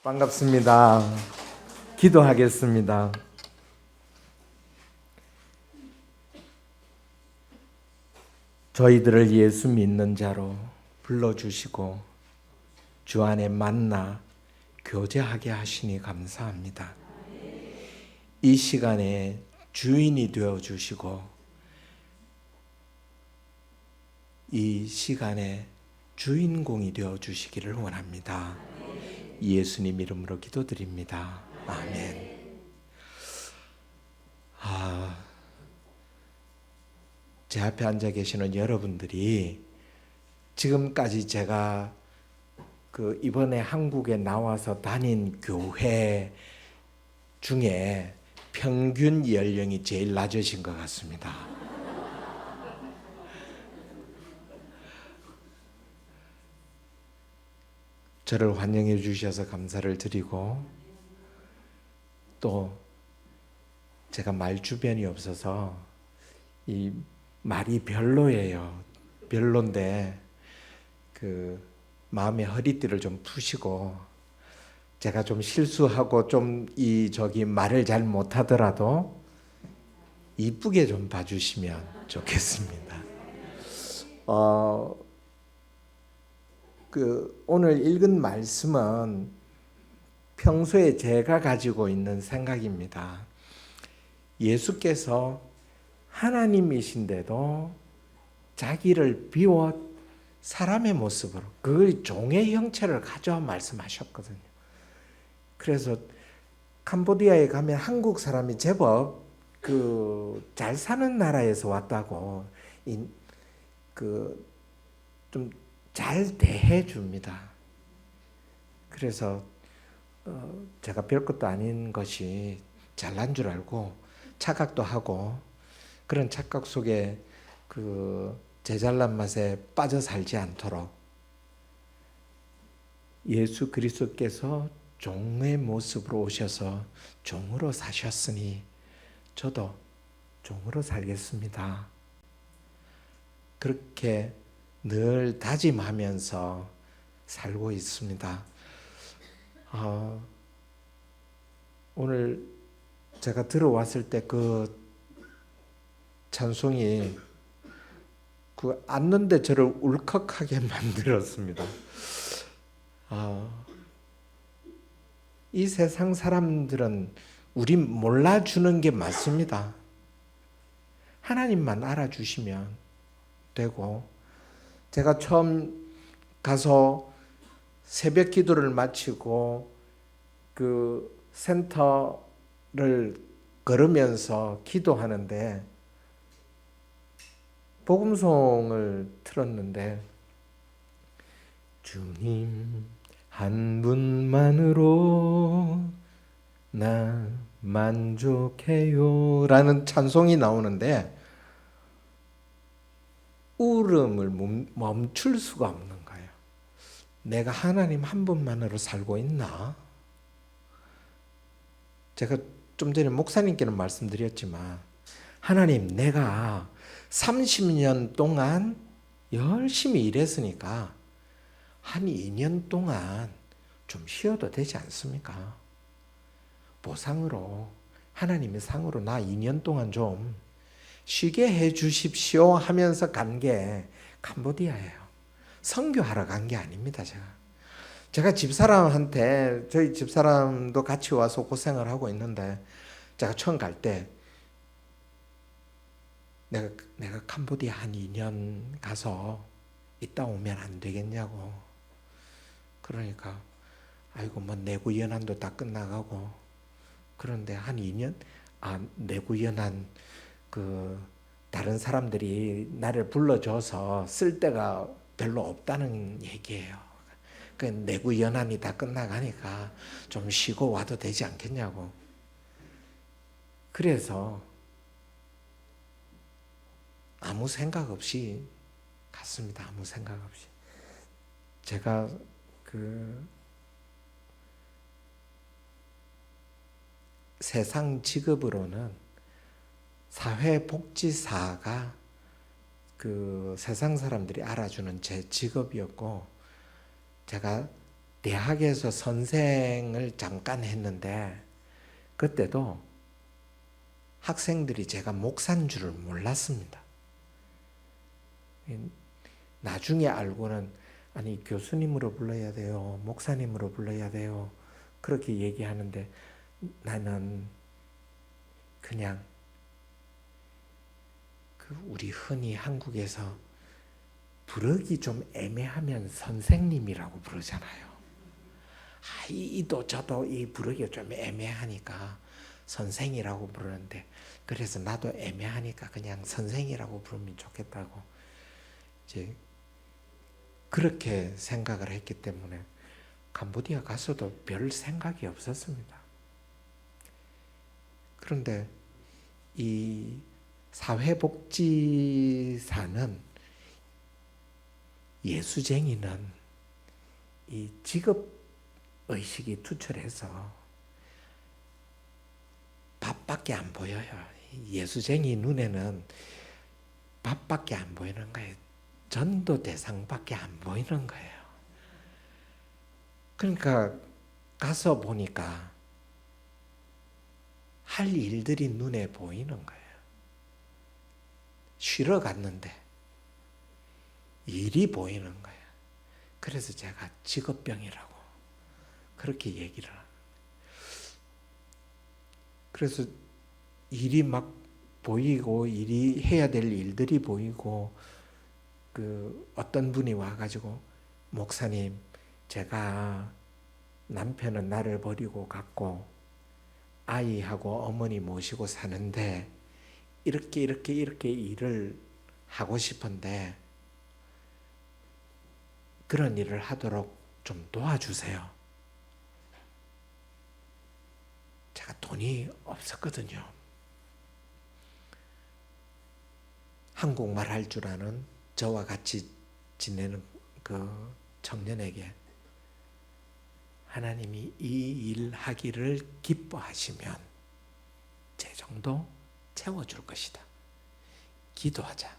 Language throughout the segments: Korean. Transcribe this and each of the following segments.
반갑습니다. 기도하겠습니다. 저희들을 예수 믿는 자로 불러주시고 주 안에 만나 교제하게 하시니 감사합니다. 이 시간에 주인이 되어주시고 이 시간에 주인공이 되어주시기를 원합니다. 예수님 이름으로 기도드립니다. 아멘. 제 앞에 앉아 계시는 여러분들이 지금까지 제가 이번에 한국에 나와서 다닌 교회 중에 평균 연령이 제일 낮으신 것 같습니다. 저를 환영해 주셔서 감사를 드리고, 또 제가 말 주변이 없어서 이 말이 별로예요. 별론데 마음의 허리띠를 좀 푸시고, 제가 좀 실수하고 좀 말을 잘 못하더라도 이쁘게 좀 봐주시면 좋겠습니다. 오늘 읽은 말씀은 평소에 제가 가지고 있는 생각입니다. 예수께서 하나님이신데도 자기를 비워 사람의 모습으로, 그걸 종의 형체를 가져 말씀하셨거든요. 그래서 캄보디아에 가면 한국 사람이 제법 잘 사는 나라에서 왔다고 좀 잘 대해 줍니다. 그래서 제가 별것도 아닌 것이 잘난 줄 알고 착각도 하고, 그런 착각 속에 제 잘난 맛에 빠져 살지 않도록 예수 그리스도께서 종의 모습으로 오셔서 종으로 사셨으니 저도 종으로 살겠습니다. 그렇게 늘 다짐하면서 살고 있습니다. 오늘 제가 들어왔을 때 찬송이 앉는데 저를 울컥하게 만들었습니다. 이 세상 사람들은 우리 몰라주는 게 맞습니다. 하나님만 알아주시면 되고, 제가 처음 가서 새벽 기도를 마치고 센터를 걸으면서 기도하는데 복음송을 틀었는데, 주님 한 분만으로 나 만족해요 라는 찬송이 나오는데 울음을 멈출 수가 없는 거예요. 내가 하나님 한 분만으로 살고 있나? 제가 좀 전에 목사님께는 말씀드렸지만, 하나님, 내가 30년 동안 열심히 일했으니까 한 2년 동안 좀 쉬어도 되지 않습니까? 보상으로, 하나님의 상으로 나 2년 동안 좀 쉬게 해 주십시오 하면서 간 게 캄보디아예요. 선교하러 간 게 아닙니다. 제가 집사람한테, 저희 집사람도 같이 와서 고생을 하고 있는데, 제가 처음 갈 때 내가 캄보디아 한 2년 가서 있다 오면 안 되겠냐고. 그러니까 아이고 뭐 내구 연한도 다 끝나가고, 그런데 한 2년 내구 연한 다른 사람들이 나를 불러줘서 쓸 데가 별로 없다는 얘기예요. 내구 연한이 다 끝나가니까 좀 쉬고 와도 되지 않겠냐고. 그래서 아무 생각 없이 갔습니다. 아무 생각 없이. 제가 세상 직업으로는 사회복지사가 세상 사람들이 알아주는 제 직업이었고, 제가 대학에서 선생을 잠깐 했는데 그때도 학생들이 제가 목사인 줄을 몰랐습니다. 나중에 알고는 아니 교수님으로 불러야 돼요, 목사님으로 불러야 돼요, 그렇게 얘기하는데 나는 그냥 우리 흔히 한국에서 부르기 좀 애매하면 선생님이라고 부르잖아요. 이도 저도 이 부르기가 좀 애매하니까 선생이라고 부르는데, 그래서 나도 애매하니까 그냥 선생이라고 부르면 좋겠다고 이제 그렇게 생각을 했기 때문에 캄보디아 가서도 별 생각이 없었습니다. 그런데 이 사회복지사는 예수쟁이는 이 직업의식이 투철해서 밥밖에 안 보여요. 예수쟁이 눈에는 밥밖에 안 보이는 거예요. 전도 대상밖에 안 보이는 거예요. 그러니까 가서 보니까 할 일들이 눈에 보이는 거예요. 쉬러 갔는데 일이 보이는 거예요. 그래서 제가 직업병이라고 그렇게 얘기를 합니다. 그래서 일이 막 보이고 일이 해야 될 일들이 보이고 어떤 분이 와가지고 목사님, 제가 남편은 나를 버리고 갔고 아이하고 어머니 모시고 사는데 이렇게 일을 하고 싶은데 그런 일을 하도록 좀 도와주세요. 제가 돈이 없었거든요. 한국말 할 줄 아는 저와 같이 지내는 그 청년에게 하나님이 이 일 하기를 기뻐하시면 제 정도 채워줄 것이다. 기도하자.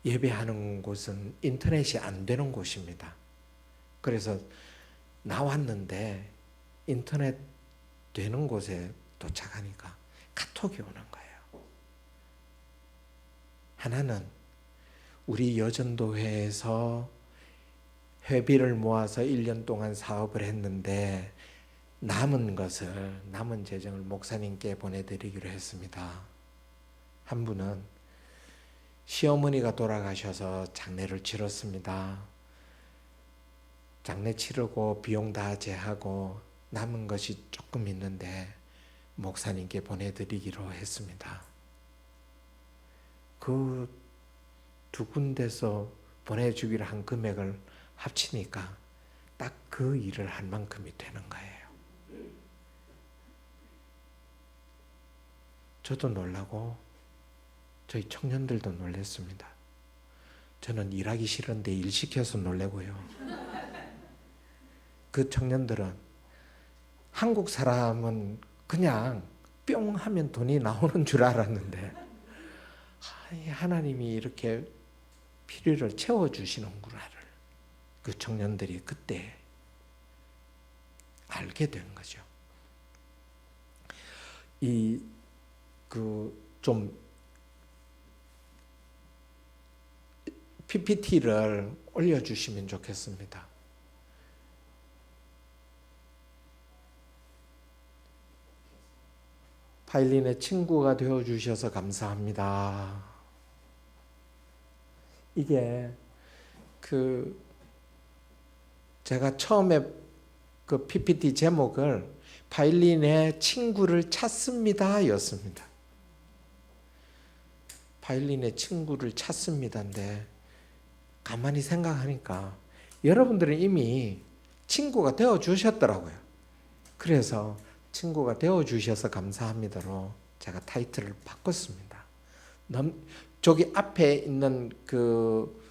예배하는 곳은 인터넷이 안 되는 곳입니다. 그래서 나왔는데 인터넷 되는 곳에 도착하니까 카톡이 오는 거예요. 하나는 우리 여전도회에서 회비를 모아서 1년 동안 사업을 했는데 남은 재정을 목사님께 보내드리기로 했습니다. 한 분은 시어머니가 돌아가셔서 장례를 치렀습니다. 장례 치르고 비용 다 제하고 남은 것이 조금 있는데 목사님께 보내드리기로 했습니다. 그 두 군데서 보내주기로 한 금액을 합치니까 딱 그 일을 할 만큼이 되는 거예요. 저도 놀라고 저희 청년들도 놀랐습니다. 저는 일하기 싫은데 일 시켜서 놀래고요. 그 청년들은 한국 사람은 그냥 뿅 하면 돈이 나오는 줄 알았는데 하나님이 이렇게 필요를 채워주시는구나를 그 청년들이 그때 알게 된 거죠. 좀 PPT를 올려주시면 좋겠습니다. 파일린의 친구가 되어주셔서 감사합니다. 이게 제가 처음에 그 PPT 제목을 파일린의 친구를 찾습니다 였습니다. 파일린의 친구를 찾습니다인데 가만히 생각하니까 여러분들은 이미 친구가 되어주셨더라고요. 그래서 친구가 되어주셔서 감사합니다로 제가 타이틀을 바꿨습니다. 저기 앞에 있는 그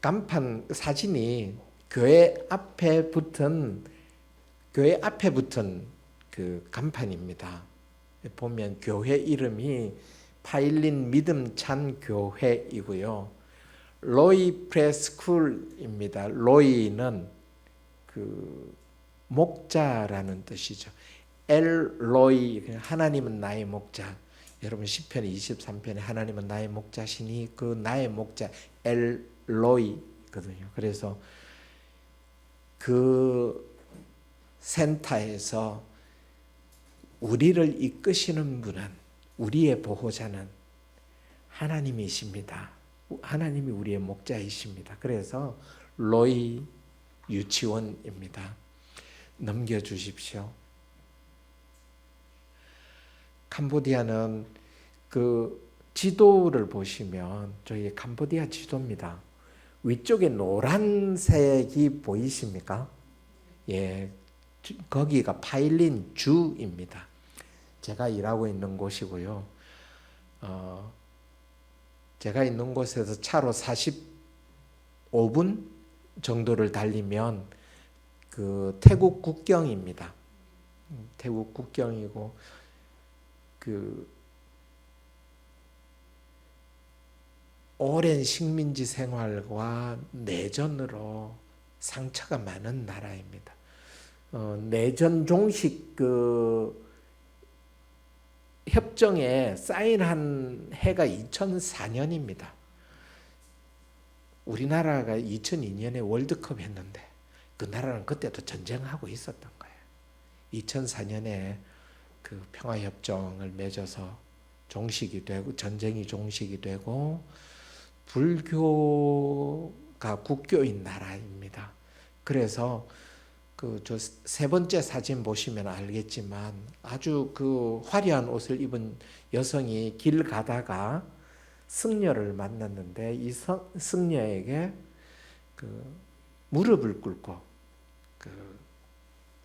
간판 사진이 교회 앞에 붙은 그 간판입니다. 보면 교회 이름이 파일린 믿음찬 교회이고요. 로이 프레스쿨입니다. 로이는 그 목자라는 뜻이죠. 엘로이, 하나님은 나의 목자. 여러분 시편 23편에 하나님은 나의 목자시니 그 나의 목자 엘로이거든요. 그래서 그 센터에서 우리를 이끄시는 분은, 우리의 보호자는 하나님이십니다. 하나님이 우리의 목자이십니다. 그래서 로이 유치원입니다. 넘겨주십시오. 캄보디아는 그 지도를 보시면 저희 캄보디아 지도입니다. 위쪽에 노란색이 보이십니까? 예, 거기가 파일린 주입니다. 제가 일하고 있는 곳이고요. 제가 있는 곳에서 차로 45분 정도를 달리면 그 태국 국경입니다. 태국 국경이고 그 오랜 식민지 생활과 내전으로 상처가 많은 나라입니다. 내전 종식 그 협정에 사인한 해가 2004년입니다. 우리나라가 2002년에 월드컵 했는데 그 나라는 그때도 전쟁하고 있었던 거예요. 2004년에 그 평화협정을 맺어서 종식이 되고 전쟁이 종식이 되고 불교가 국교인 나라입니다. 그래서 그 저 세 번째 사진 보시면 알겠지만 아주 그 화려한 옷을 입은 여성이 길 가다가 승려를 만났는데 이 승려에게 그 무릎을 꿇고 그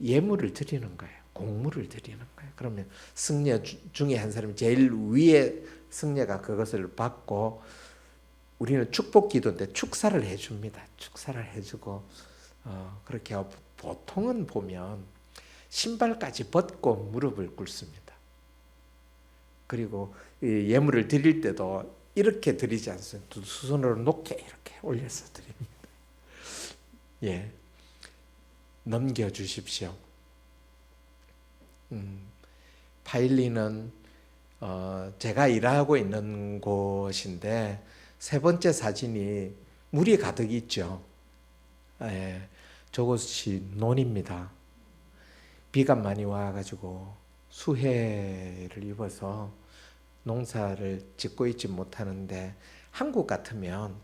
예물을 드리는 거예요. 공물을 드리는 거예요. 그러면 승려 중에 한 사람이 제일 위에 승려가 그것을 받고 우리는 축복 기도인데 축사를 해줍니다. 축사를 해주고 그렇게 보통은 보면 신발까지 벗고 무릎을 꿇습니다. 그리고 예물을 드릴 때도 이렇게 드리지 않습니다. 두 손으로 높게 이렇게 올려서 드립니다. 예, 넘겨주십시오. 파일리는 제가 일하고 있는 곳인데 세 번째 사진이 물이 가득 있죠. 예, 저곳이 논입니다. 비가 많이 와가지고 수해를 입어서 농사를 짓고 있지 못하는데 한국 같으면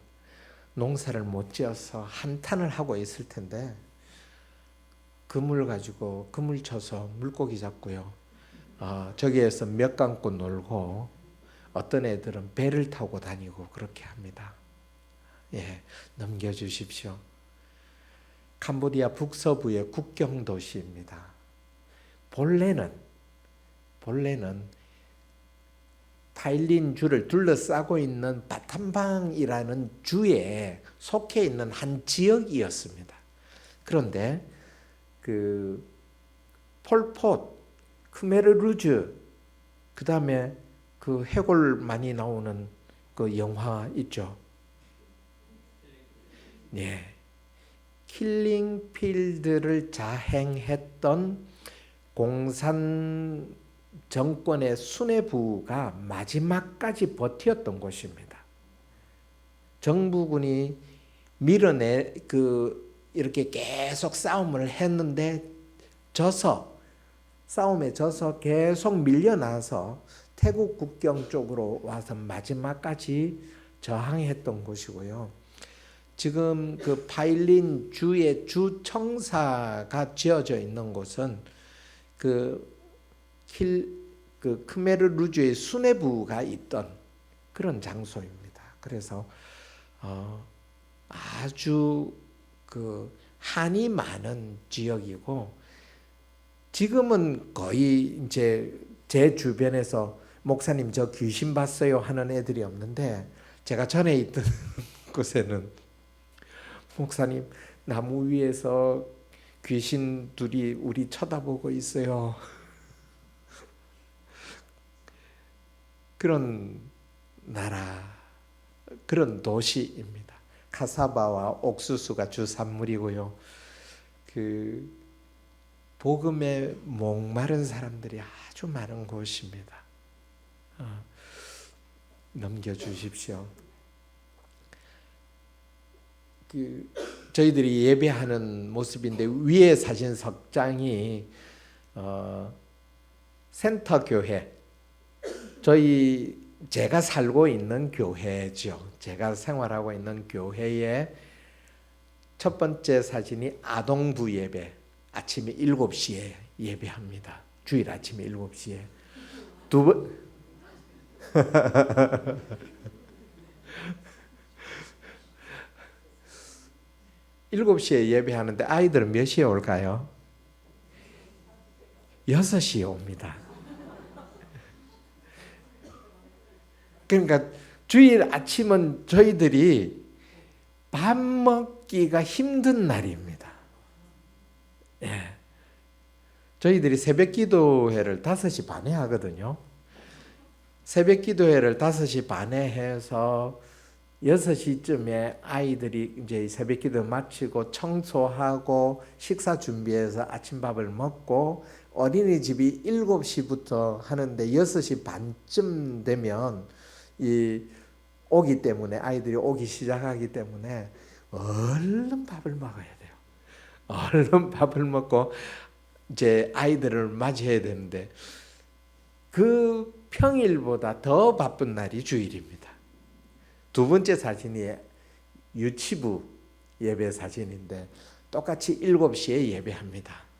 농사를 못 지어서 한탄을 하고 있을 텐데 그물 가지고 그물 쳐서 물고기 잡고요. 저기에서 몇 감고 놀고 어떤 애들은 배를 타고 다니고 그렇게 합니다. 예, 넘겨주십시오. 캄보디아 북서부의 국경 도시입니다. 본래는 파일린 주를 둘러싸고 있는 바탐방이라는 주에 속해 있는 한 지역이었습니다. 그런데 그 폴포트, 크메르루즈, 그 다음에 그 해골 많이 나오는 그 영화 있죠. 네, 킬링필드를 자행했던 공산 정권의 수뇌부가 마지막까지 버텼던 곳입니다. 정부군이 이렇게 계속 싸움을 했는데 싸움에 져서 계속 밀려나서 태국 국경 쪽으로 와서 마지막까지 저항했던 곳이고요. 지금 그 파일린 주의 주청사가 지어져 있는 곳은 그 크메르루즈의 수뇌부가 있던 그런 장소입니다. 그래서 아주 그 한이 많은 지역이고 지금은 거의 이제 제 주변에서 목사님 저 귀신 봤어요 하는 애들이 없는데 제가 전에 있던 곳에는 목사님 나무 위에서 귀신 둘이 우리 쳐다보고 있어요. 그런 나라, 그런 도시입니다. 카사바와 옥수수가 주산물이고요. 그 복음에 목마른 사람들이 아주 많은 곳입니다. 넘겨주십시오. 저희들이 예배하는 모습인데 위에 사진 석 장이 센터 교회, 제가 살고 있는 교회죠. 제가 생활하고 있는 교회의 첫 번째 사진이 아동부 예배, 아침에 7시에 예배합니다. 주일 아침에 7시에. 두 번 7시에 예배하는데 아이들은 몇 시에 올까요? 6시에 옵니다. 그러니까 주일 아침은 저희들이 밥 먹기가 힘든 날입니다. 예. 저희들이 새벽 기도회를 5시 반에 하거든요. 새벽 기도회를 5시 반에 해서 6시쯤에 아이들이 이제 새벽 기도 마치고 청소하고 식사 준비해서 아침밥을 먹고 어린이집이 7시부터 하는데 6시 반쯤 되면 오기 때문에 아이들이 오기 시작하기 때문에 얼른 밥을 먹어야 돼요. 얼른 밥을 먹고 이제 아이들을 맞이해야 되는데 그 평일보다 더 바쁜 날이 주일입니다. 두 번째 사진이 유치부 예배 사진인데 똑같이 7시에 예배합니다.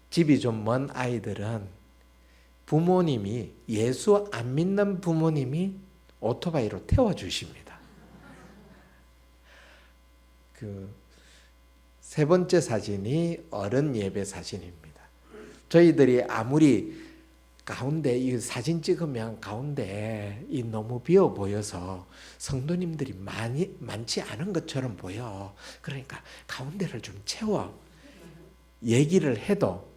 집이 좀 먼 아이들은 부모님이 예수 안 믿는 부모님이 오토바이로 태워주십니다. 세 번째 사진이 어른 예배 사진입니다. 저희들이 아무리 가운데 이 사진 찍으면 가운데 너무 비어 보여서 성도님들이 많지 않은 것처럼 보여. 그러니까 가운데를 좀 채워. 얘기를 해도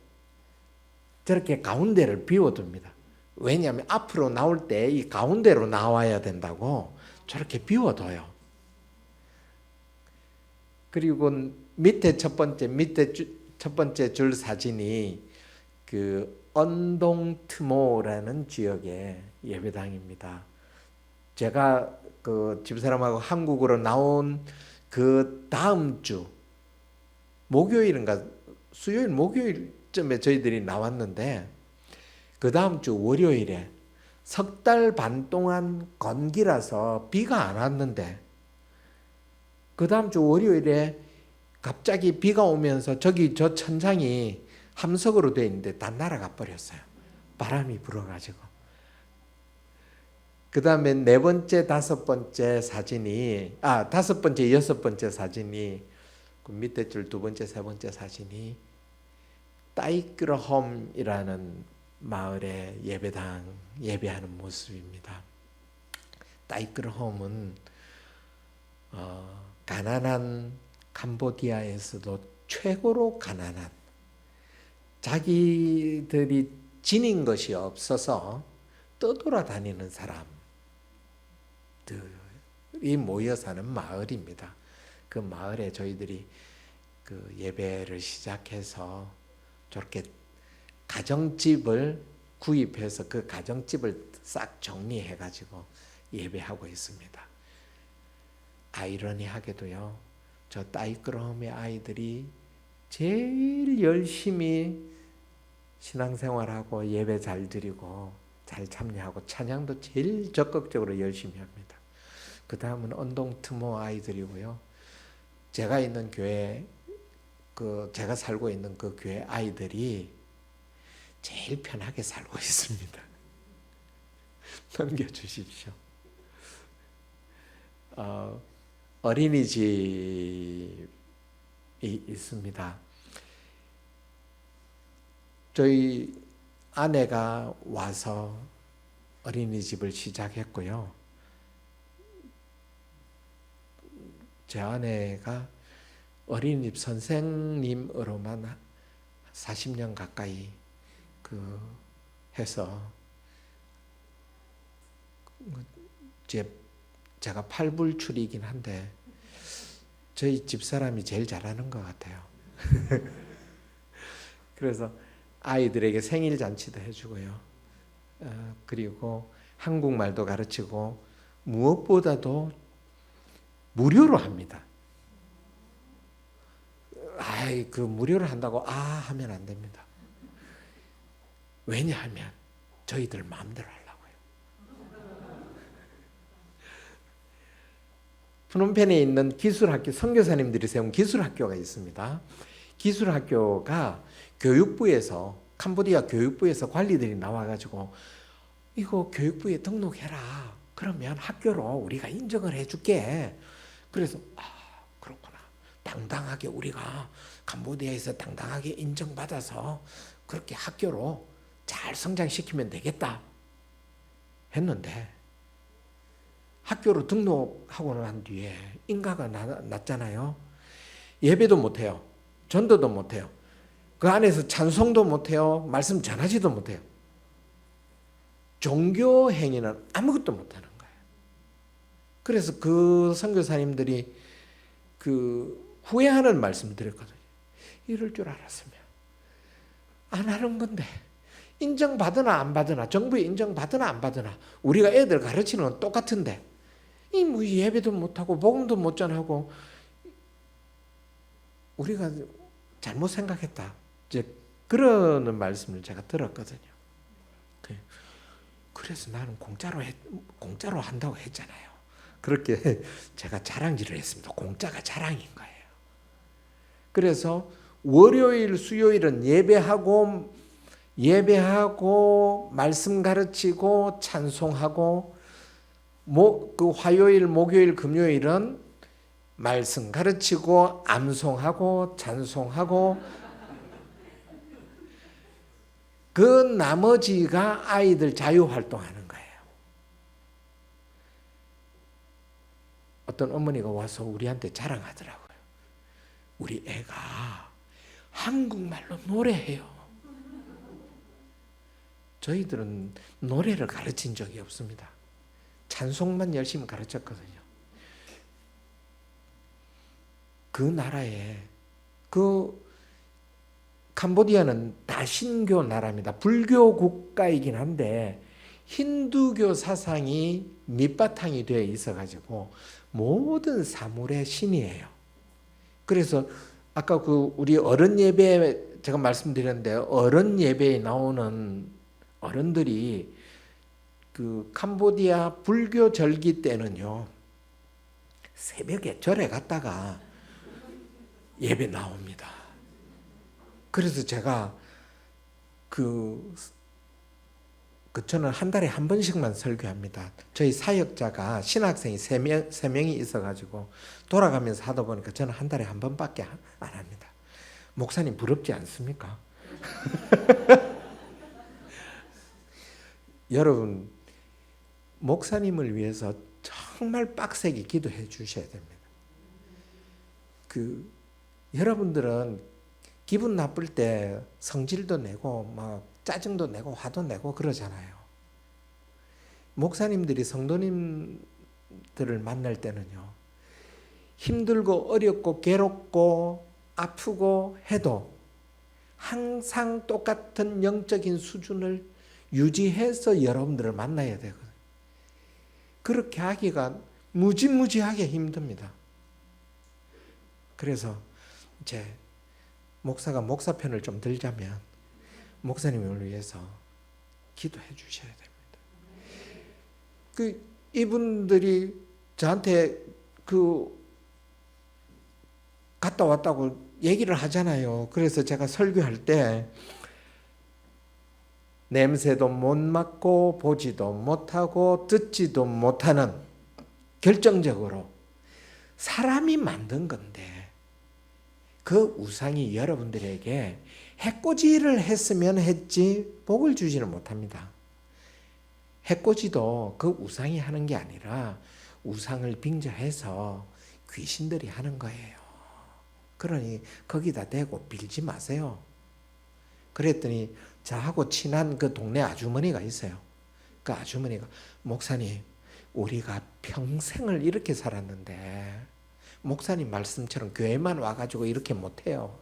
저렇게 가운데를 비워둡니다. 왜냐하면 앞으로 나올 때 이 가운데로 나와야 된다고 저렇게 비워둬요. 그리고 밑에 첫 번째 줄 사진이 언동트모라는 지역의 예배당입니다. 제가 집사람하고 한국으로 나온 그 다음 주 목요일인가 수요일 목요일쯤에 저희들이 나왔는데 그 다음 주 월요일에 석 달 반 동안 건기라서 비가 안 왔는데 그 다음 주 월요일에 갑자기 비가 오면서 저 천장이 함석으로 되어 있는데 다 날아가 버렸어요. 바람이 불어가지고. 그 다음에 네 번째, 다섯 번째, 여섯 번째 사진이 그 밑에 줄 두 번째, 세 번째 사진이 따이끄러홈이라는 마을의 예배당 예배하는 모습입니다. 따이끄러홈은 가난한 캄보디아에서도 최고로 가난한 자기들이 지닌 것이 없어서 떠돌아다니는 사람들이 모여 사는 마을입니다. 그 마을에 저희들이 예배를 시작해서 저렇게 가정집을 구입해서 그 가정집을 싹 정리해가지고 예배하고 있습니다. 아이러니하게도요, 저 따이끄러움의 아이들이 제일 열심히 신앙생활하고 예배 잘 드리고 잘 참여하고 찬양도 제일 적극적으로 열심히 합니다. 그 다음은 언동트모 아이들이고요. 제가 있는 교회, 제가 살고 있는 그 교회 아이들이 제일 편하게 살고 있습니다. 넘겨주십시오. 어린이집이 있습니다. 저희 아내가 와서 어린이집을 시작했고요. 제 아내가 어린이집 선생님으로만 40년 가까이 해서 제가 팔불출이긴 한데 저희 집사람이 제일 잘하는 것 같아요. 그래서 아이들에게 생일 잔치도 해주고요. 그리고 한국말도 가르치고 무엇보다도 무료로 합니다. 그 무료로 한다고 하면 안 됩니다. 왜냐하면 저희들 마음대로 하려고요. 프놈펜에 있는 기술학교, 선교사님들이 세운 기술학교가 있습니다. 기술학교가 교육부에서, 캄보디아 교육부에서 관리들이 나와가지고 이거 교육부에 등록해라. 그러면 학교로 우리가 인정을 해줄게. 그래서 그렇구나. 당당하게 우리가 캄보디아에서 당당하게 인정받아서 그렇게 학교로 잘 성장시키면 되겠다 했는데, 학교로 등록하고 난 뒤에 인가가 났잖아요. 예배도 못해요. 전도도 못해요. 그 안에서 찬송도 못해요. 말씀 전하지도 못해요. 종교 행위는 아무것도 못하는 거예요. 그래서 그 선교사님들이 후회하는 말씀을 드렸거든요. 이럴 줄 알았으면 안 하는 건데, 인정받으나 안 받으나, 정부에 인정받으나 안 받으나 우리가 애들 가르치는 건 똑같은데 뭐 예배도 못하고 복음도 못 전하고 우리가 잘못 생각했다. 이제 그러는 말씀을 제가 들었거든요. 그래서 나는 공짜로 한다고 했잖아요. 그렇게 제가 자랑질을 했습니다. 공짜가 자랑인 거예요. 그래서 월요일, 수요일은 예배하고 말씀 가르치고 찬송하고, 그 화요일, 목요일, 금요일은 말씀 가르치고 암송하고 찬송하고, 그 나머지가 아이들 자유활동하는 거예요. 어떤 어머니가 와서 우리한테 자랑하더라고요. 우리 애가 한국말로 노래해요. 저희들은 노래를 가르친 적이 없습니다. 찬송만 열심히 가르쳤거든요. 그 나라에, 캄보디아는 다신교 나라입니다. 불교 국가이긴 한데 힌두교 사상이 밑바탕이 되어 있어가지고 모든 사물의 신이에요. 그래서 아까 우리 어른 예배 제가 말씀드렸는데, 어른 예배에 나오는 어른들이 캄보디아 불교 절기 때는요, 새벽에 절에 갔다가 예배 나옵니다. 그래서 제가 저는 한 달에 한 번씩만 설교합니다. 저희 사역자가 신학생이 3명이 있어가지고 돌아가면서 하다 보니까 저는 한 달에 한 번밖에 안 합니다. 목사님 부럽지 않습니까? 여러분, 목사님을 위해서 정말 빡세게 기도해 주셔야 됩니다. 여러분들은 기분 나쁠 때 성질도 내고 막 짜증도 내고 화도 내고 그러잖아요. 목사님들이 성도님들을 만날 때는요, 힘들고 어렵고 괴롭고 아프고 해도 항상 똑같은 영적인 수준을 유지해서 여러분들을 만나야 되거든요. 그렇게 하기가 무지무지하게 힘듭니다. 그래서 이제 목사가 목사 편을 좀 들자면 목사님을 위해서 기도해 주셔야 됩니다. 이분들이 저한테 갔다 왔다고 얘기를 하잖아요. 그래서 제가 설교할 때 냄새도 못 맡고 보지도 못하고 듣지도 못하는, 결정적으로 사람이 만든 건데 그 우상이 여러분들에게 해코지를 했으면 했지 복을 주지는 못합니다. 해코지도 그 우상이 하는 게 아니라 우상을 빙자해서 귀신들이 하는 거예요. 그러니 거기다 대고 빌지 마세요. 그랬더니 저하고 친한 그 동네 아주머니가 있어요. 그 아주머니가, 목사님, 우리가 평생을 이렇게 살았는데 목사님 말씀처럼 교회만 와가지고 이렇게 못해요.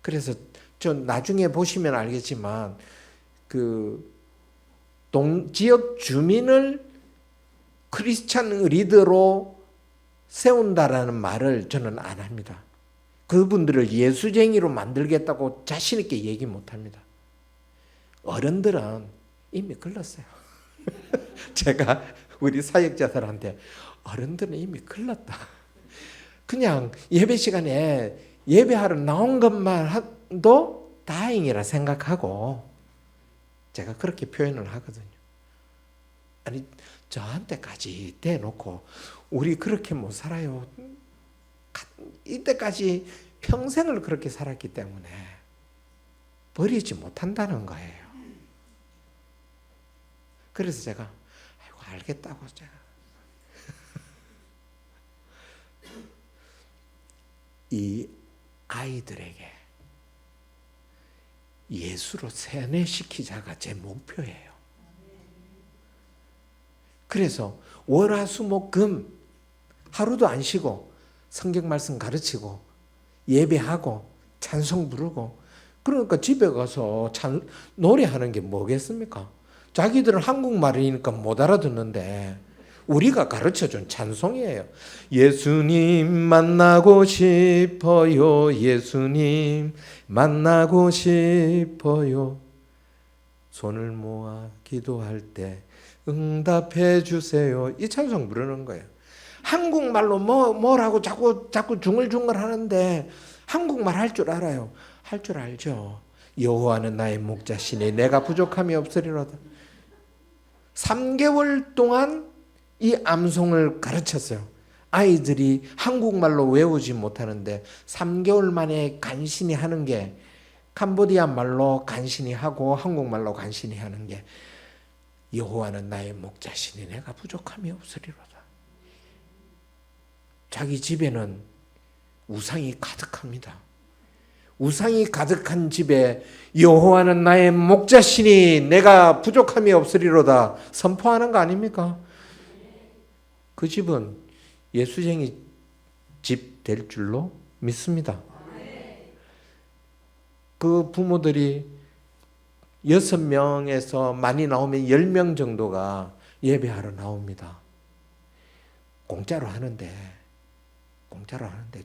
그래서 좀 나중에 보시면 알겠지만 지역 주민을 크리스찬 리더로 세운다라는 말을 저는 안 합니다. 그분들을 예수쟁이로 만들겠다고 자신 있게 얘기 못 합니다. 어른들은 이미 글렀어요. 제가 우리 사역자들한테 어른들은 이미 글렀다. 그냥 예배 시간에 예배하러 나온 것만 도 다행이라 생각하고 제가 그렇게 표현을 하거든요. 아니 저한테까지 대놓고 우리 그렇게 못 살아요. 이때까지 평생을 그렇게 살았기 때문에 버리지 못한다는 거예요. 그래서 제가 아이고 알겠다고 제가 이 아이들에게 예수로 세뇌시키자가 제 목표예요. 그래서 월화수목금 하루도 안 쉬고 성경 말씀 가르치고 예배하고 찬송 부르고 그러니까 집에 가서 노래하는 게 뭐겠습니까? 자기들은 한국말이니까 못 알아듣는데 우리가 가르쳐준 찬송이에요. 예수님 만나고 싶어요. 예수님 만나고 싶어요. 손을 모아 기도할 때 응답해 주세요. 이 찬송 부르는 거예요. 한국말로 뭐라고 자꾸 중얼중얼 하는데 한국말 할 줄 알아요. 할 줄 알죠. 여호와는 나의 목자시니 내가 부족함이 없으리로다. 3개월 동안 이 암송을 가르쳤어요. 아이들이 한국말로 외우지 못하는데 3개월 만에 간신히 하는 게 캄보디아 말로 간신히 하고 한국말로 간신히 하는 게 여호와는 나의 목자시니 내가 부족함이 없으리로다. 자기 집에는 우상이 가득합니다. 우상이 가득한 집에 여호와는 나의 목자시니 내가 부족함이 없으리로다 선포하는 거 아닙니까? 그 집은 예수쟁이 집 될 줄로 믿습니다. 그 부모들이 6명에서 많이 나오면 10명 정도가 예배하러 나옵니다. 공짜로 하는데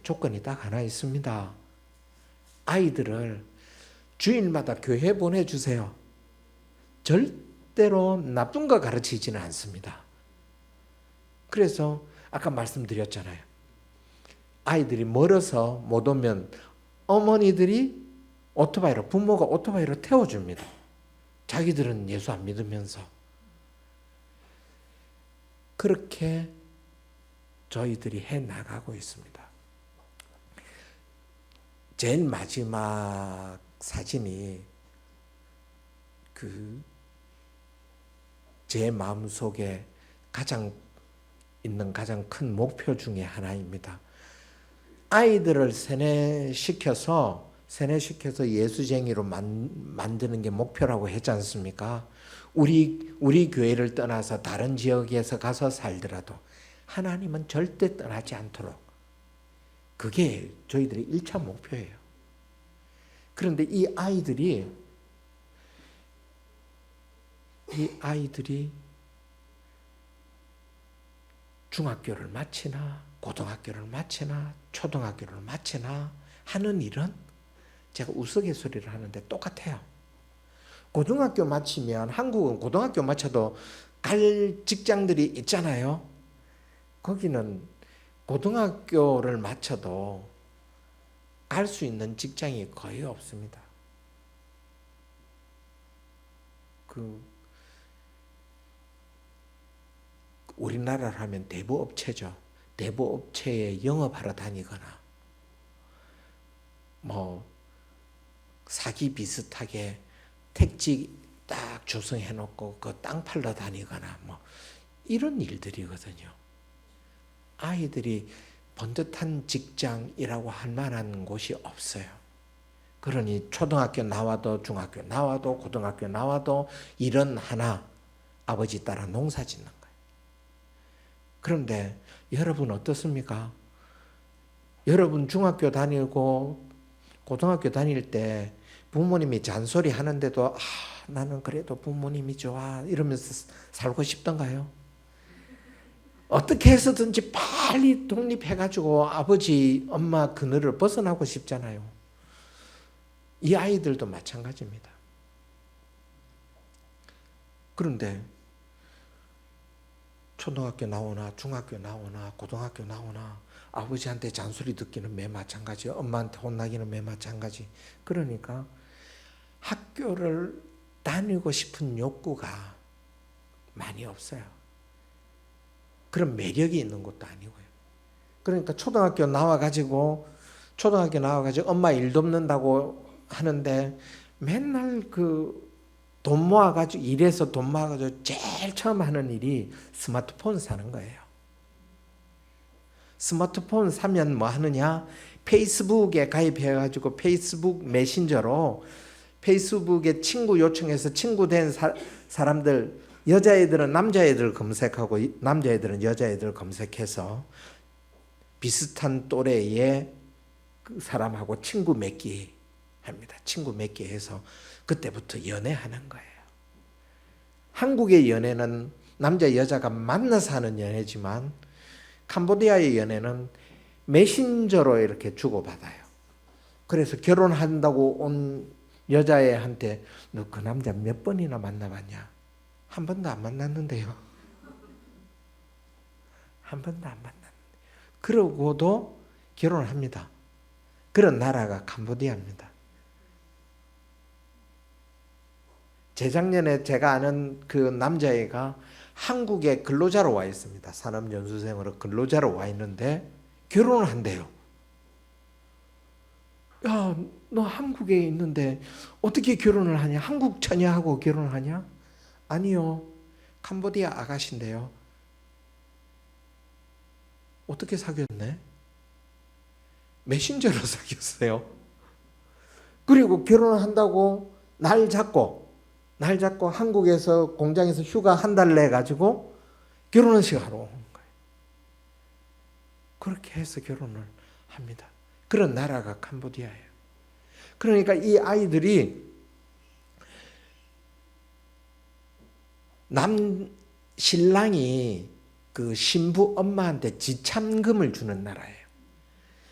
조건이 딱 하나 있습니다. 아이들을 주일마다 교회 보내주세요. 절대로 나쁜 거 가르치지는 않습니다. 그래서 아까 말씀드렸잖아요. 아이들이 멀어서 못 오면 어머니들이 부모가 오토바이로 태워줍니다. 자기들은 예수 안 믿으면서. 그렇게 저희들이 해나가고 있습니다. 제일 마지막 사진이 제 마음속에 가장 큰 목표 중에 하나입니다. 아이들을 세뇌시켜서 예수쟁이로 만드는 게 목표라고 했지 않습니까? 우리 교회를 떠나서 다른 지역에서 가서 살더라도 하나님은 절대 떠나지 않도록 그게 저희들의 1차 목표예요. 그런데 이 아이들이 중학교를 마치나 고등학교를 마치나 초등학교를 마치나 하는 일은 제가 우스갯소리를 하는데 똑같아요. 고등학교 마치면 한국은 고등학교 마쳐도 갈 직장들이 있잖아요. 거기는 고등학교를 마쳐도 갈 수 있는 직장이 거의 없습니다. 우리나라로 하면 대부업체죠. 대부업체에 영업하러 다니거나 사기 비슷하게 택지 딱 조성해 놓고 그 땅 팔러 다니거나 이런 일들이거든요. 아이들이 번듯한 직장이라고 할 만한 곳이 없어요. 그러니 초등학교 나와도 중학교 나와도 고등학교 나와도 일은 하나, 아버지 따라 농사 짓는 거예요. 그런데 여러분 어떻습니까? 여러분 중학교 다니고 고등학교 다닐 때 부모님이 잔소리 하는데도 나는 그래도 부모님이 좋아 이러면서 살고 싶던가요? 어떻게 해서든지 빨리 독립해가지고 아버지, 엄마 그늘을 벗어나고 싶잖아요. 이 아이들도 마찬가지입니다. 그런데 초등학교 나오나 중학교 나오나 고등학교 나오나 아버지한테 잔소리 듣기는 매 마찬가지, 엄마한테 혼나기는 매 마찬가지. 그러니까 학교를 다니고 싶은 욕구가 많이 없어요. 그런 매력이 있는 것도 아니고요. 그러니까 초등학교 나와가지고 엄마 일 돕는다고 하는데 맨날 돈 모아가지고 일해서 돈 모아가지고 제일 처음 하는 일이 스마트폰 사는 거예요. 스마트폰 사면 뭐 하느냐? 페이스북에 가입해가지고 페이스북 메신저로 페이스북에 친구 요청해서 친구 된 사람들, 여자애들은 남자애들 검색하고 남자애들은 여자애들 검색해서 비슷한 또래의 그 사람하고 친구 맺기 합니다. 친구 맺기 해서 그때부터 연애하는 거예요. 한국의 연애는 남자 여자가 만나서 하는 연애지만 캄보디아의 연애는 메신저로 이렇게 주고받아요. 그래서 결혼한다고 온 여자애한테 너 그 남자 몇 번이나 만나봤냐? 한 번도 안 만났는데요. 한 번도 안 만났는데. 그러고도 결혼을 합니다. 그런 나라가 캄보디아입니다. 재작년에 제가 아는 그 남자애가 한국에 근로자로 와 있습니다. 산업연수생으로 근로자로 와 있는데 결혼을 한대요. 야, 너 한국에 있는데 어떻게 결혼을 하냐? 한국 처녀하고 결혼을 하냐? 아니요. 캄보디아 아가씨인데요. 어떻게 사귀었네? 메신저로 사귀었어요. 그리고 결혼을 한다고 날 잡고 한국에서 공장에서 휴가 한 달 내 가지고 결혼식 하러 온 거예요. 그렇게 해서 결혼을 합니다. 그런 나라가 캄보디아예요. 그러니까 이 아이들이 신랑이 그 신부 엄마한테 지참금을 주는 나라예요.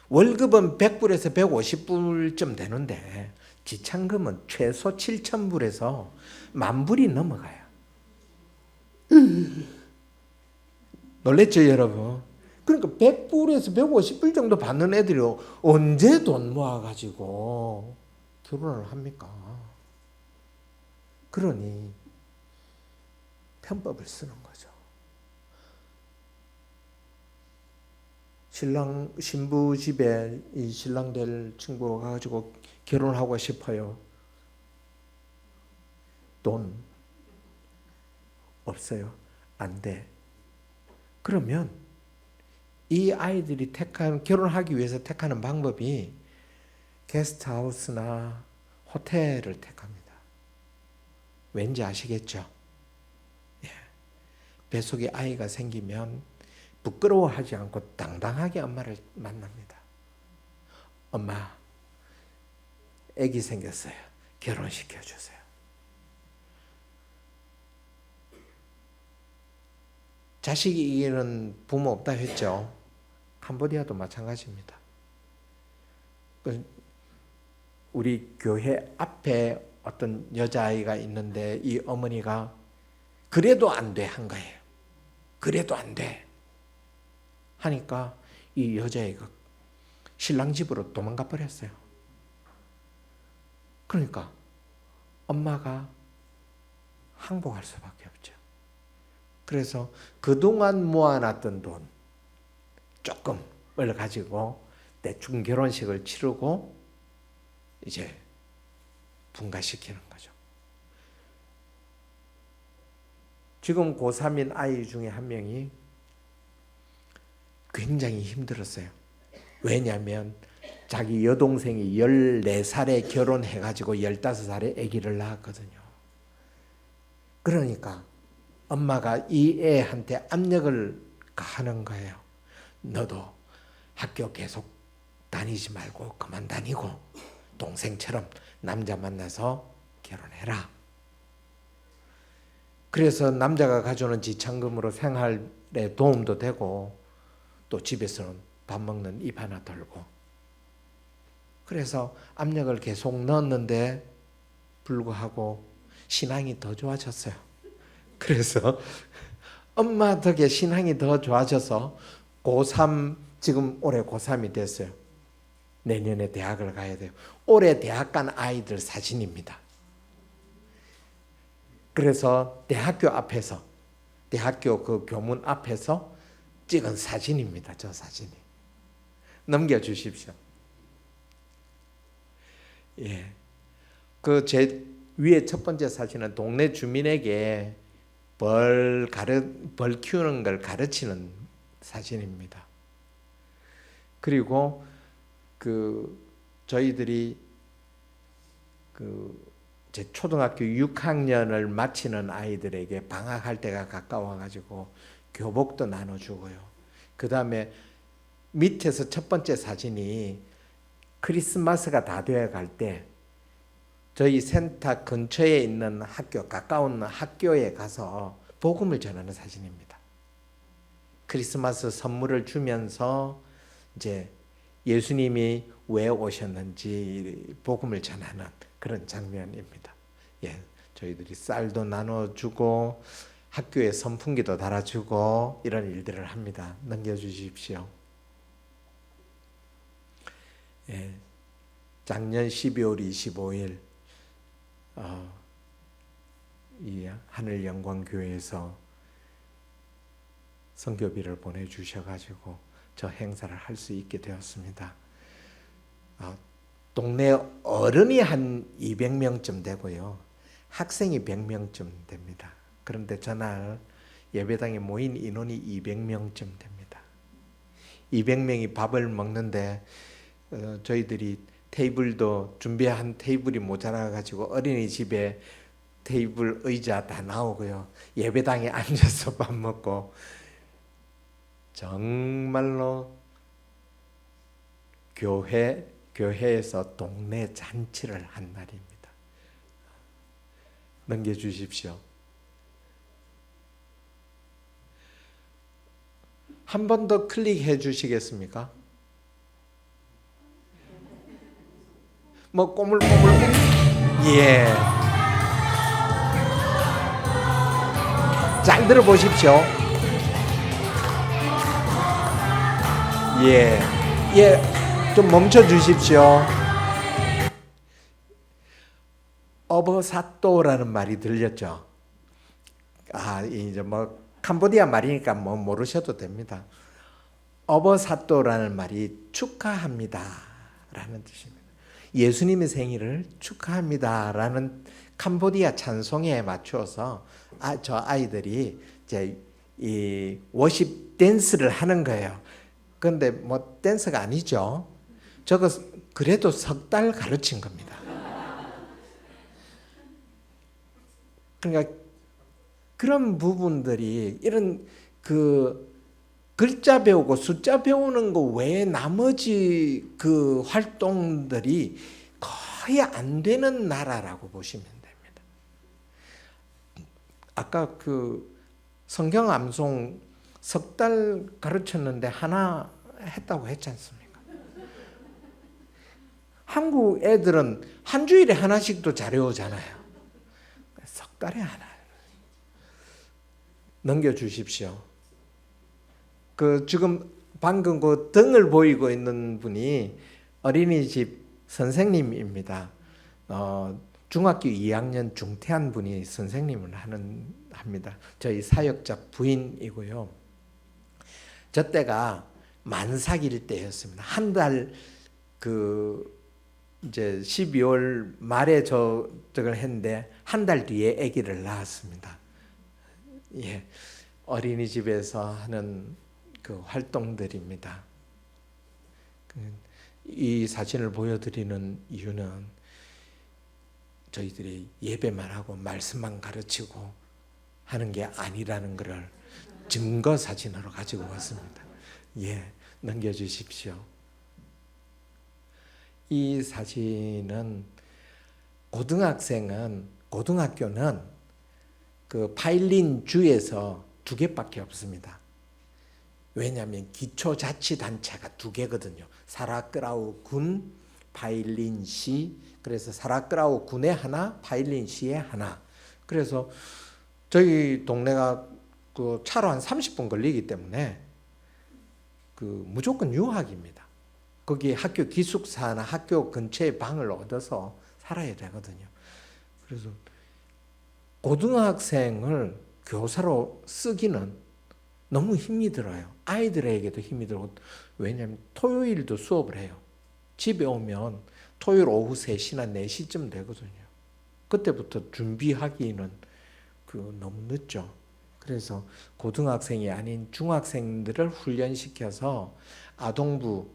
월급은 100불에서 150불쯤 되는데 지참금은 최소 7,000불에서 10,000불이 넘어가요. 놀랬죠, 여러분? 그러니까 100불에서 150불 정도 받는 애들이 언제 돈 모아가지고 결혼을 합니까? 그러니 편법을 쓰는 거죠. 신부 집에 이 신랑 될 친구가 가지고 결혼하고 싶어요. 돈 없어요. 안 돼. 그러면 이 아이들이 결혼하기 위해서 택하는 방법이 게스트하우스나 호텔을 택합니다. 왠지 아시겠죠? 예. 뱃속에 아이가 생기면 부끄러워하지 않고 당당하게 엄마를 만납니다. 엄마, 아기 생겼어요. 결혼시켜 주세요. 자식이 이기는 부모 없다 했죠. 캄보디아도 마찬가지입니다. 우리 교회 앞에 어떤 여자아이가 있는데 이 어머니가 그래도 안 돼 한 거예요. 그래도 안 돼 하니까 이 여자애가 신랑 집으로 도망가 버렸어요. 그러니까 엄마가 항복할 수밖에 없죠. 그래서 그동안 모아놨던 돈 조금을 가지고 대충 결혼식을 치르고 이제 분가시키는 거죠. 지금 고3인 아이 중에 한 명이 굉장히 힘들었어요. 왜냐하면 자기 여동생이 14살에 결혼해가지고 15살에 아기를 낳았거든요. 그러니까 엄마가 이 애한테 압력을 하는 거예요. 너도 학교 계속 다니지 말고 그만 다니고 동생처럼 남자 만나서 결혼해라. 그래서 남자가 가져오는 지참금으로 생활에 도움도 되고 또 집에서는 밥 먹는 입 하나 덜고, 그래서 압력을 계속 넣었는데 불구하고 신앙이 더 좋아졌어요. 그래서 엄마 덕에 신앙이 더 좋아져서 고3, 지금 올해 고3이 됐어요. 내년에 대학을 가야 돼요. 올해 대학 간 아이들 사진입니다. 그래서 대학교 앞에서, 대학교 그 교문 앞에서 찍은 사진입니다. 저 사진이. 넘겨주십시오. 예. 그 제 위에 첫 번째 사진은 동네 주민에게 벌 키우는 걸 가르치는 사진입니다. 그리고 저희들이 제 초등학교 6학년을 마치는 아이들에게 방학할 때가 가까워가지고 교복도 나눠주고요. 그 다음에 밑에서 첫 번째 사진이 크리스마스가 다 되어 갈 때 저희 센터 근처에 있는 학교, 가까운 학교에 가서 복음을 전하는 사진입니다. 크리스마스 선물을 주면서 이제 예수님이 왜 오셨는지 복음을 전하는 그런 장면입니다. 예, 저희들이 쌀도 나눠주고 학교에 선풍기도 달아주고 이런 일들을 합니다. 넘겨주십시오. 예, 작년 12월 25일 이 하늘영광교회에서 선교비를 보내주셔가지고 저 행사를 할 수 있게 되었습니다. 동네 어른이 한 200명쯤 되고요. 학생이 100명쯤 됩니다. 그런데 전날 예배당에 모인 인원이 200명쯤 됩니다. 200명이 밥을 먹는데 저희들이 테이블도 준비한 테이블이 모자라가지고 어린이집에 테이블 의자 다 나오고요. 예배당에 앉아서 밥 먹고 정말로 교회에서 동네 잔치를 한 날입니다. 넘겨주십시오. 한 번 더 클릭해 주시겠습니까? 뭐 꼬물꼬물. 예. 잘 들어보십시오. 예. 좀 멈춰 주십시오. 어버사또라는 말이 들렸죠? 이제 뭐 캄보디아 말이니까 뭐 모르셔도 됩니다. 어버사또라는 말이 축하합니다 라는 뜻입니다. 예수님의 생일을 축하합니다 라는 캄보디아 찬송에 맞추어서 저 아이들이 이제 이 워십 댄스를 하는 거예요. 그런데 뭐 댄스가 아니죠. 저거 그래도 석 달 가르친 겁니다. 그러니까 그런 부분들이 이런 글자 배우고 숫자 배우는 거 외에 나머지 그 활동들이 거의 안 되는 나라라고 보시면 됩니다. 아까 성경 암송 석 달 가르쳤는데 하나 했다고 했지 않습니까? 한국 애들은 한 주일에 하나씩도 잘 외우잖아요. 석 달에 하나. 넘겨주십시오. 지금 방금 그 등을 보이고 있는 분이 어린이집 선생님입니다. 중학교 2학년 중퇴한 분이 선생님을 합니다. 저희 사역자 부인이고요. 저 때가 만삭일 때였습니다. 한 달 이제 12월 말에 저걸 했는데 한 달 뒤에 아기를 낳았습니다. 예, 어린이집에서 하는 그 활동들입니다. 이 사진을 보여드리는 이유는 저희들이 예배만 하고 말씀만 가르치고 하는 게 아니라는 것을 증거 사진으로 가지고 왔습니다. 예, 넘겨주십시오. 이 사진은 고등학교는 그 파일린 주에서 2개밖에 없습니다. 왜냐하면 기초자치단체가 2개거든요. 사라끄라우 군, 파일린시. 그래서 사라끄라우 군에 하나, 파일린시에 하나. 그래서 저희 동네가 그 차로 한 30분 걸리기 때문에 그 무조건 유학입니다. 거기 학교 기숙사나 학교 근처에 방을 얻어서 살아야 되거든요. 그래서 고등학생을 교사로 쓰기는 너무 힘이 들어요. 아이들에게도 힘이 들고, 왜냐하면 토요일도 수업을 해요. 집에 오면 토요일 오후 3시나 4시쯤 되거든요. 그때부터 준비하기는 너무 늦죠. 그래서 고등학생이 아닌 중학생들을 훈련시켜서 아동부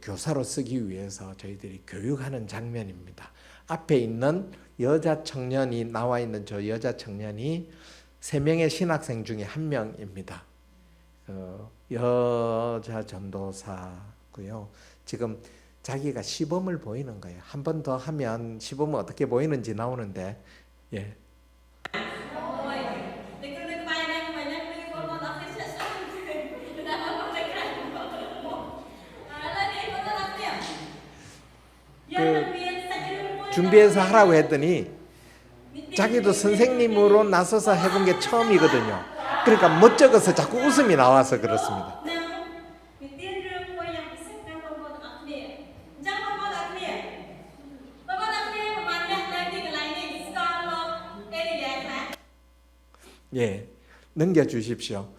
교사로 쓰기 위해서 저희들이 교육하는 장면입니다. 앞에 있는 여자 청년이 나와 있는 저 여자 청년이 3명의 신학생 중에 1명입니다. 여자 전도사고요. 지금 자기가 시범을 보이는 거예요. 한 번 더 하면 시범은 어떻게 보이는지 나오는데, 예. 준비해서 하라고 했더니 자기도 선생님으로 나서서 해본 게 처음이거든요. 그러니까 멋쩍어서 자꾸 웃음이 나와서 그렇습니다. 예, 넘겨주십시오.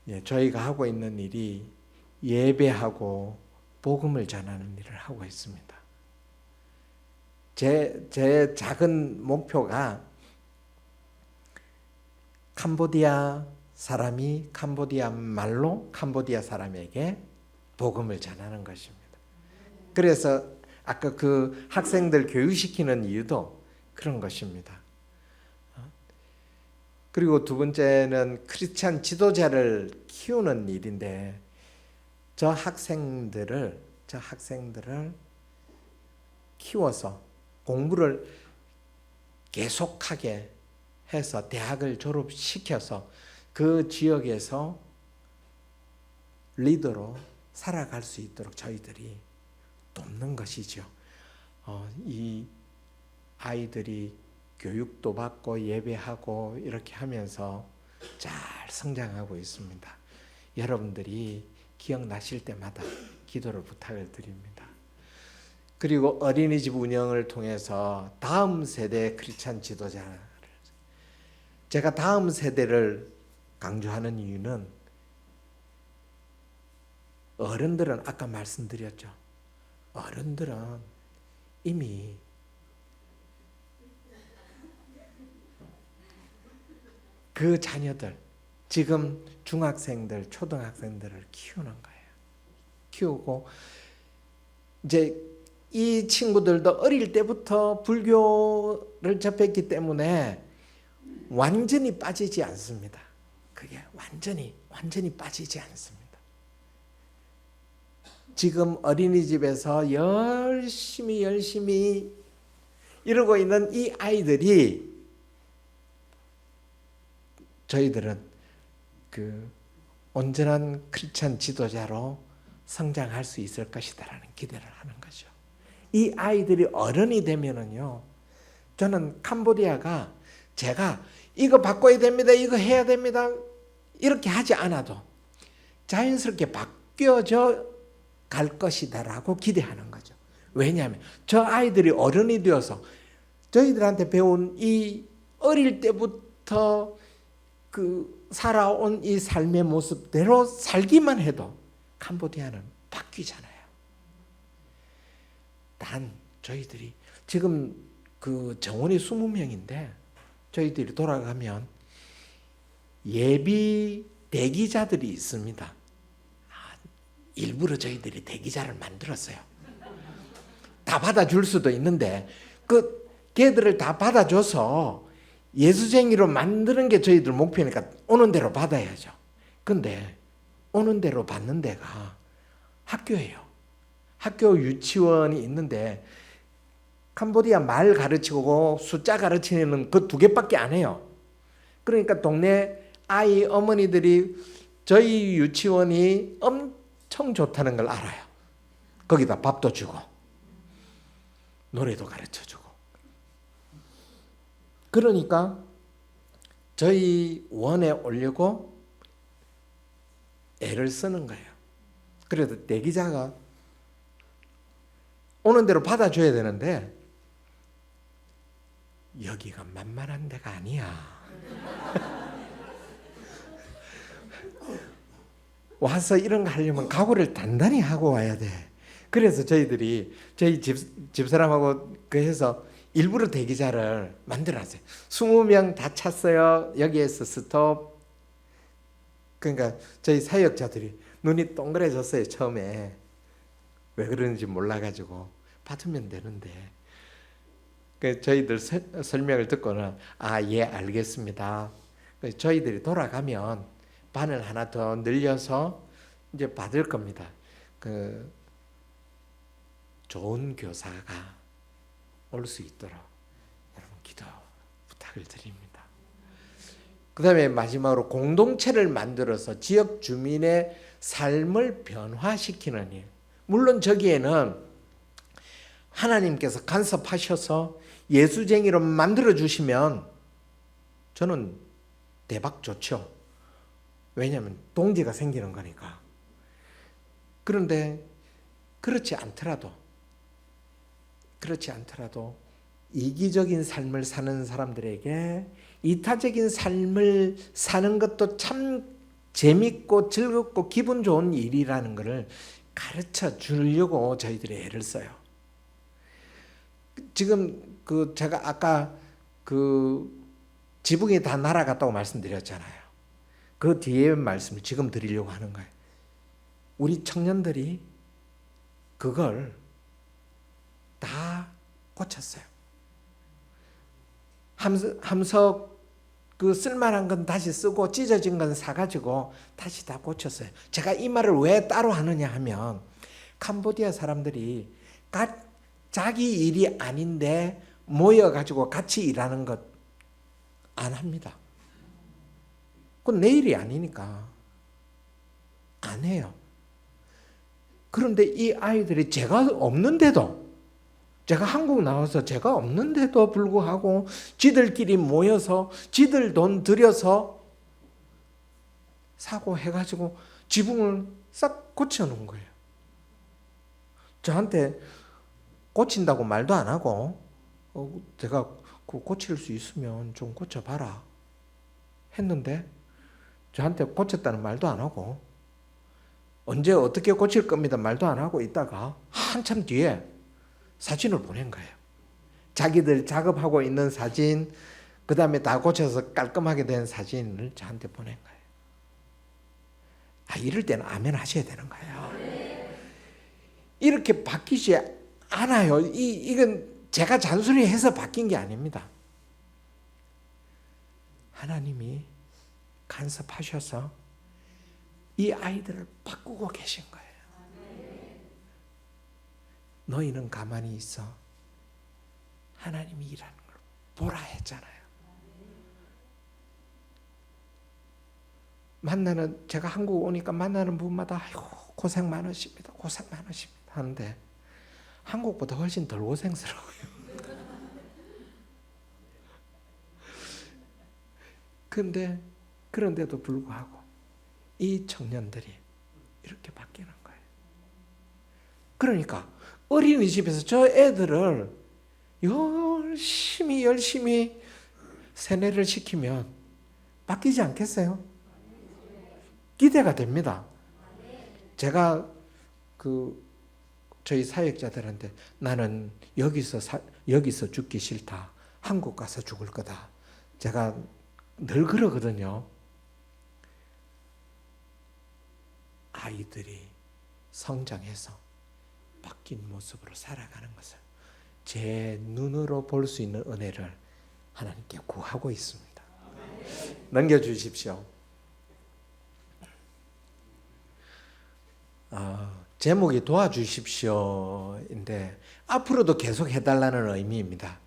예, 저희가 하고 있는 일이 예배하고 복음을 전하는 일을 하고 있습니다. 제 작은 목표가 캄보디아 사람이 캄보디아 말로 캄보디아 사람에게 복음을 전하는 것입니다. 그래서 아까 그 학생들 교육시키는 이유도 그런 것입니다. 그리고 두 번째는 크리스찬 지도자를 키우는 일인데 저 학생들을 키워서 공부를 계속하게 해서 대학을 졸업시켜서 그 지역에서 리더로 살아갈 수 있도록 저희들이 돕는 것이죠. 이 아이들이 교육도 받고 예배하고 이렇게 하면서 잘 성장하고 있습니다. 여러분들이 기억나실 때마다 기도를 부탁을 드립니다. 그리고 어린이집 운영을 통해서 다음 세대 크리스찬 지도자를, 제가 다음 세대를 강조하는 이유는 어른들은 아까 말씀드렸죠. 어른들은 이미 그 자녀들, 지금 중학생들, 초등학생들을 키우는 거예요. 키우고 이제 이 친구들도 어릴 때부터 불교를 접했기 때문에 완전히 빠지지 않습니다. 그게 완전히 빠지지 않습니다. 지금 어린이집에서 열심히 이러고 있는 이 아이들이 저희들은 그 온전한 크리스찬 지도자로 성장할 수 있을 것이다라는 기대를 하는 거죠. 이 아이들이 어른이 되면은요, 저는 캄보디아가 제가 이거 바꿔야 됩니다, 이거 해야 됩니다, 이렇게 하지 않아도 자연스럽게 바뀌어져 갈 것이다라고 기대하는 거죠. 왜냐하면 저 아이들이 어른이 되어서 저희들한테 배운 이 어릴 때부터 그 살아온 이 삶의 모습대로 살기만 해도 캄보디아는 바뀌잖아요. 단 저희들이 지금 그 정원이 20명인데 저희들이 돌아가면 예비 대기자들이 있습니다. 일부러 저희들이 대기자를 만들었어요. 다 받아줄 수도 있는데 그 걔들을 다 받아줘서 예수쟁이로 만드는 게 저희들 목표니까 오는 대로 받아야죠. 근데 오는 대로 받는 데가 학교예요. 학교 유치원이 있는데 캄보디아 말 가르치고 숫자 가르치는 그 두 개밖에 안 해요. 그러니까 동네 아이 어머니들이 저희 유치원이 엄청 좋다는 걸 알아요. 거기다 밥도 주고 노래도 가르쳐주고. 그러니까 저희 원에 오려고 애를 쓰는 거예요. 그래도 대기자가 오는 대로 받아줘야 되는데 여기가 만만한 데가 아니야. 와서 이런 거 하려면 각오를 단단히 하고 와야 돼. 그래서 저희들이 저희 집사람하고 그 해서 일부러 대기자를 만들어놨어요. 20명 다 찼어요. 여기에서 스톱. 그러니까 저희 사역자들이 눈이 동그래졌어요. 처음에. 왜 그러는지 몰라가지고 받으면 되는데. 저희들 설명을 듣고는 예 알겠습니다. 저희들이 돌아가면 반을 하나 더 늘려서 이제 받을 겁니다. 좋은 교사가 올 수 있도록 여러분 기도 부탁을 드립니다. 그 다음에 마지막으로 공동체를 만들어서 지역 주민의 삶을 변화시키는 일. 물론 저기에는 하나님께서 간섭하셔서 예수쟁이로 만들어주시면 저는 대박 좋죠. 왜냐하면 동지가 생기는 거니까. 그런데 그렇지 않더라도 이기적인 삶을 사는 사람들에게 이타적인 삶을 사는 것도 참 재밌고 즐겁고 기분 좋은 일이라는 것을 가르쳐 주려고 저희들이 애를 써요. 지금 제가 아까 지붕이 다 날아갔다고 말씀드렸잖아요. 그 뒤에 말씀을 지금 드리려고 하는 거예요. 우리 청년들이 그걸 다 고쳤어요. 함석 쓸만한 건 다시 쓰고 찢어진 건 사가지고 다시 다 고쳤어요. 제가 이 말을 왜 따로 하느냐 하면 캄보디아 사람들이 자기 일이 아닌데 모여가지고 같이 일하는 것 안 합니다. 그건 내 일이 아니니까 안 해요. 그런데 이 아이들이 제가 없는데도, 제가 한국 나와서 제가 없는데도 불구하고 지들끼리 모여서 지들 돈 들여서 사고 해가지고 지붕을 싹 고쳐놓은 거예요. 저한테 고친다고 말도 안 하고 제가 고칠 수 있으면 좀 고쳐봐라 했는데 저한테 고쳤다는 말도 안 하고 언제 어떻게 고칠 겁니다 말도 안 하고 있다가 한참 뒤에 사진을 보낸 거예요. 자기들 작업하고 있는 사진, 그 다음에 다 고쳐서 깔끔하게 된 사진을 저한테 보낸 거예요. 이럴 때는 아멘 하셔야 되는 거예요. 이렇게 바뀌지 않아요. 이건 제가 잔소리해서 바뀐 게 아닙니다. 하나님이 간섭하셔서 이 아이들을 바꾸고 계신 거예요. 너희는 가만히 있어. 하나님이 일하는 걸 보라 했잖아요. 제가 한국 오니까 만나는 분마다 아이고 고생 많으십니다. 고생 많으십니다 하는데 한국보다 훨씬 덜 고생스러워요. 그런데도 불구하고 이 청년들이 이렇게 바뀌는 거예요. 그러니까 어린이집에서 저 애들을 열심히 세뇌를 시키면 바뀌지 않겠어요? 기대가 됩니다. 제가 저희 사역자들한테 나는 여기서 죽기 싫다. 한국 가서 죽을 거다. 제가 늘 그러거든요. 아이들이 성장해서 바뀐 모습으로 살아가는 것을 제 눈으로 볼 수 있는 은혜를 하나님께 구하고 있습니다. 넘겨주십시오. 제목이 도와주십시오인데 앞으로도 계속 해달라는 의미입니다.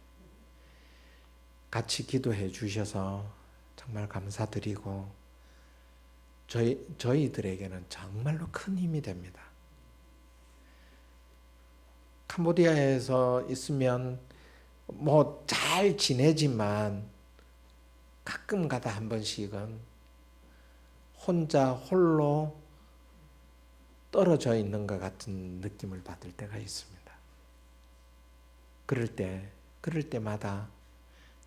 같이 기도해 주셔서 정말 감사드리고 저희들에게는 정말로 큰 힘이 됩니다. 캄보디아에서 있으면 뭐 잘 지내지만 가끔 가다 한 번씩은 혼자 홀로 떨어져 있는 것 같은 느낌을 받을 때가 있습니다. 그럴 때마다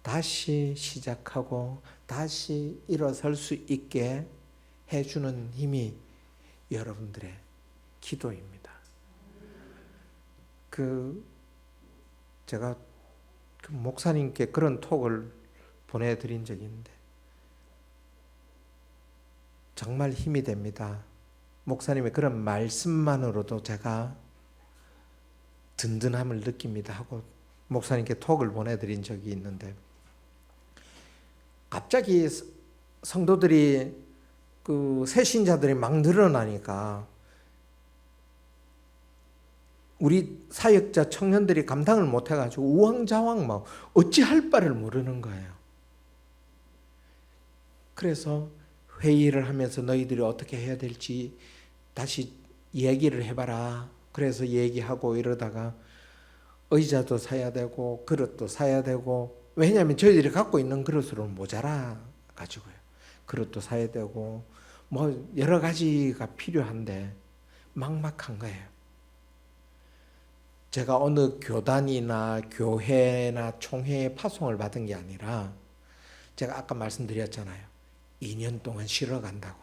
다시 시작하고 다시 일어설 수 있게 해주는 힘이 여러분들의 기도입니다. 제가 목사님께 그런 톡을 보내드린 적이 있는데 정말 힘이 됩니다. 목사님의 그런 말씀만으로도 제가 든든함을 느낍니다 하고 목사님께 톡을 보내드린 적이 있는데 갑자기 성도들이 새신자들이 막 늘어나니까 우리 사역자 청년들이 감당을 못해가지고 우왕좌왕 막 어찌할 바를 모르는 거예요. 그래서 회의를 하면서 너희들이 어떻게 해야 될지 다시 얘기를 해봐라. 그래서 얘기하고 이러다가 의자도 사야 되고 그릇도 사야 되고 왜냐하면 저희들이 갖고 있는 그릇으로는 모자라 가지고요. 그릇도 사야 되고 뭐 여러 가지가 필요한데 막막한 거예요. 제가 어느 교단이나 교회나 총회에 파송을 받은 게 아니라 제가 아까 말씀드렸잖아요. 2년 동안 쉬러 간다고.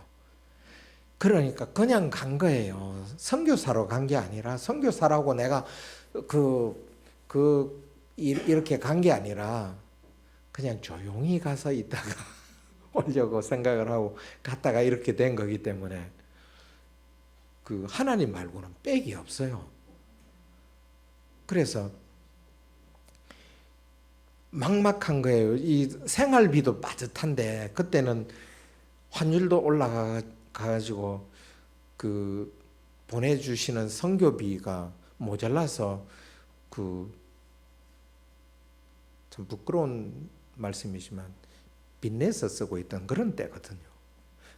그러니까 그냥 간 거예요. 선교사로 간 게 아니라 선교사라고 내가 이렇게 간 게 아니라 그냥 조용히 가서 있다가 오려고 생각을 하고 갔다가 이렇게 된 거기 때문에 하나님 말고는 빽이 없어요. 그래서 막막한 거예요. 이 생활비도 빠듯한데 그때는 환율도 올라가가지고 보내주시는 선교비가 모자라서 참 부끄러운 말씀이지만 빚내서 쓰고 있던 그런 때거든요.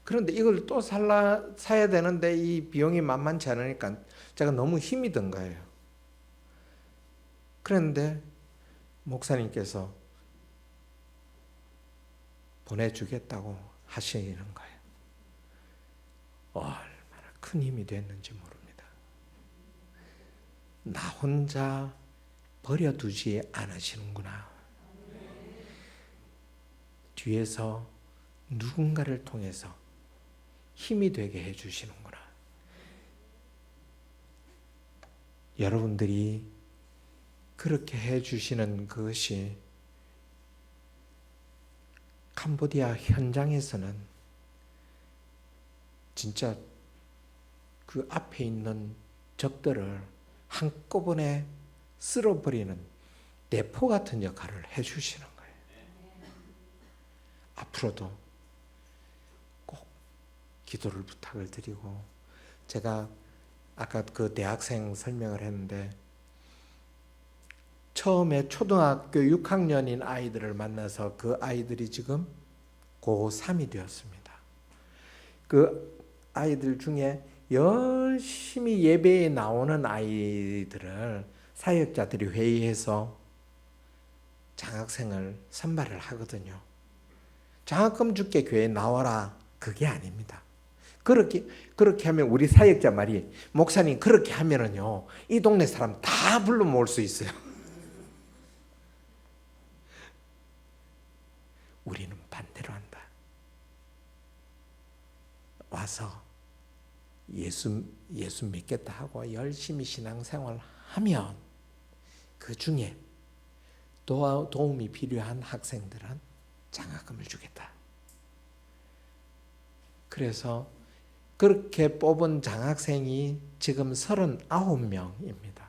그런데 이걸 또 사야 되는데 이 비용이 만만치 않으니까 제가 너무 힘이 든 거예요. 그런데 목사님께서 보내주겠다고 하시는 거예요. 얼마나 큰 힘이 됐는지 모릅니다. 나 혼자 버려두지 않으시는구나. 뒤에서 누군가를 통해서 힘이 되게 해주시는구나. 여러분들이 그렇게 해주시는 그것이 캄보디아 현장에서는 진짜 그 앞에 있는 적들을 한꺼번에 쓸어버리는 대포 같은 역할을 해주시는 거예요. 앞으로도 꼭 기도를 부탁을 드리고 제가 아까 대학생 설명을 했는데 처음에 초등학교 6학년인 아이들을 만나서 그 아이들이 지금 고3이 되었습니다. 그 아이들 중에 열심히 예배에 나오는 아이들을 사역자들이 회의해서 장학생을 선발을 하거든요. 장학금 줄게 교회에 나와라. 그게 아닙니다. 그렇게 하면 우리 사역자 말이 목사님 그렇게 하면은요 이 동네 사람 다 불러 모을 수 있어요. 우리는 반대로 한다. 와서 예수 믿겠다 하고 열심히 신앙생활 하면 그 중에 도움이 필요한 학생들은 장학금을 주겠다. 그래서 그렇게 뽑은 장학생이 지금 39명입니다.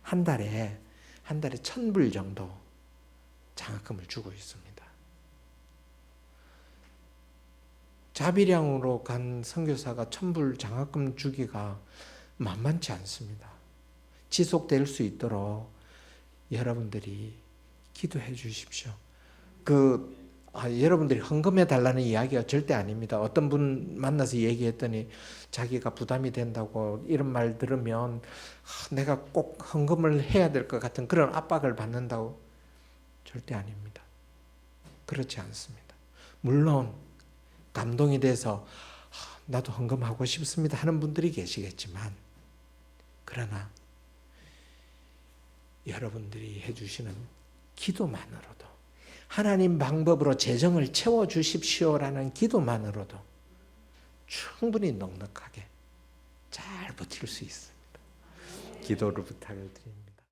한 달에 한 달에 1,000불 정도 장학금을 주고 있습니다. 자비량으로 간 선교사가 1,000불 장학금 주기가 만만치 않습니다. 지속될 수 있도록 여러분들이 기도해 주십시오. 여러분들이 헌금해 달라는 이야기가 절대 아닙니다. 어떤 분 만나서 얘기했더니 자기가 부담이 된다고 이런 말 들으면 내가 꼭 헌금을 해야 될 것 같은 그런 압박을 받는다고. 절대 아닙니다. 그렇지 않습니다. 물론 감동이 돼서 나도 헌금하고 싶습니다 하는 분들이 계시겠지만, 그러나 여러분들이 해주시는 기도만으로도, 하나님 방법으로 재정을 채워주십시오라는 기도만으로도 충분히 넉넉하게 잘 버틸 수 있습니다. 기도를 부탁을 드립니다.